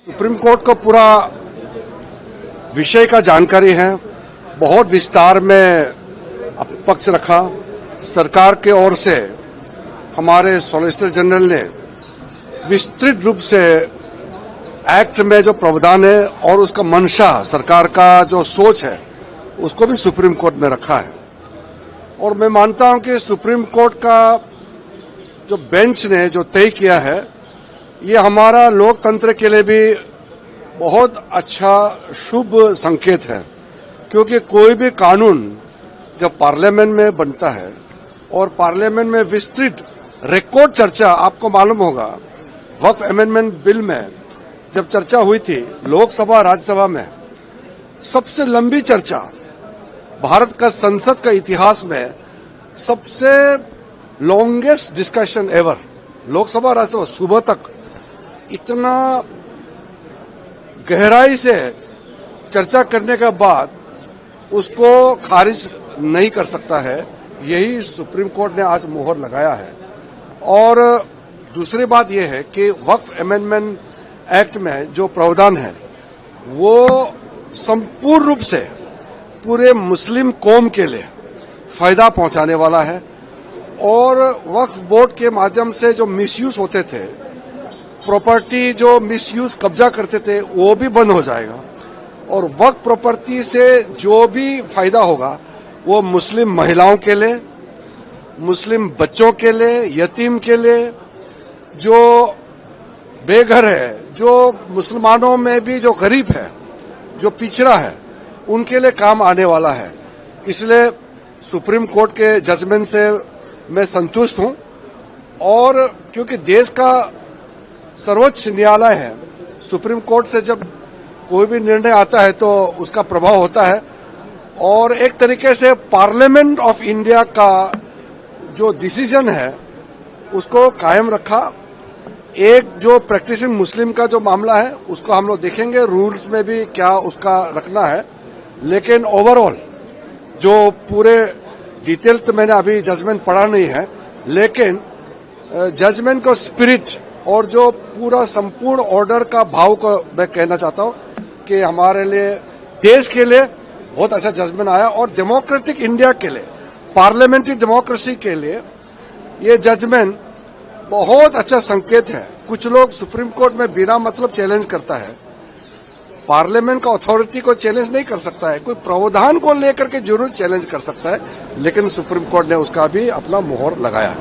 Supreme court को पूरा विषय का जानकारी है, बहुत विस्तार में पक्ष रखा। सरकार की ओर से हमारे सॉलिसिटर जनरल ने विस्तृत रूप से एक्ट में जो प्रावधान है और उसका मंशा, सरकार का जो सोच है, उसको भी सुप्रीम कोर्ट में रखा है। और मैं मानता हूं कि सुप्रीम कोर्ट का जो बेंच ने जो तय किया है, ये हमारा लोकतंत्र के लिए भी बहुत अच्छा शुभ संकेत है, क्योंकि कोई भी कानून जब पार्लियामेंट में बनता है और पार्लियामेंट में विस्तृत रिकॉर्ड चर्चा, आपको मालूम होगा वक्फ अमेंडमेंट बिल में जब चर्चा हुई थी लोकसभा राज्यसभा में, सबसे लंबी चर्चा भारत का संसद का इतिहास में, सबसे longest discussion ever, Lok Sabha Rajya Sabha सुबह तक इतना गहराई से चर्चा करने के बाद उसको खारिज नहीं कर सकता है। यही सुप्रीम कोर्ट ने आज मोहर लगाया है। और दूसरी बात यह है कि वक्फ अमेंडमेंट एक्ट में जो प्रावधान है वो संपूर्ण रूप से पूरे मुस्लिम कौम के लिए फायदा पहुंचाने वाला है। और वक्फ बोर्ड के माध्यम से जो मिसयूज होते थे, प्रॉपर्टी जो मिसयूज कब्जा करते थे, वो भी बंद हो जाएगा। और वक्फ प्रॉपर्टी से जो भी फायदा होगा वो मुस्लिम महिलाओं के लिए, मुस्लिम बच्चों के लिए, यतीम के लिए, जो बेघर है, जो मुसलमानों में भी जो गरीब है, जो पिछड़ा है, उनके लिए काम आने वाला है। इसलिए सुप्रीम कोर्ट के जजमेंट से मैं संतुष्ट हूं। और क्योंकि देश का सर्वोच्च न्यायालय है, सुप्रीम कोर्ट से जब कोई भी निर्णय आता है तो उसका प्रभाव होता है। और एक तरीके से पार्लियामेंट ऑफ इंडिया का जो डिसीजन है उसको कायम रखा। एक जो प्रैक्टिसिंग मुस्लिम का जो मामला है उसको हम लोग देखेंगे, रूल्स में भी क्या उसका रखना है। लेकिन ओवरऑल जो पूरे डिटेल तो मैंने अभी जजमेंट पढ़ा नहीं है, लेकिन जजमेंट का स्पिरिट और जो पूरा संपूर्ण ऑर्डर का भाव को मैं कहना चाहता हूं कि हमारे लिए, देश के लिए बहुत अच्छा जजमेंट आया। और डेमोक्रेटिक इंडिया के लिए, पार्लियामेंट्री डेमोक्रेसी के लिए ये जजमेंट बहुत अच्छा संकेत है। कुछ लोग सुप्रीम कोर्ट में बिना मतलब चैलेंज करता है, पार्लियामेंट का अथॉरिटी को चैलेंज नहीं कर सकता है, कोई प्रावधान को लेकर के जरूर चैलेंज कर सकता है, लेकिन सुप्रीम कोर्ट ने उसका भी अपना मोहर लगाया है।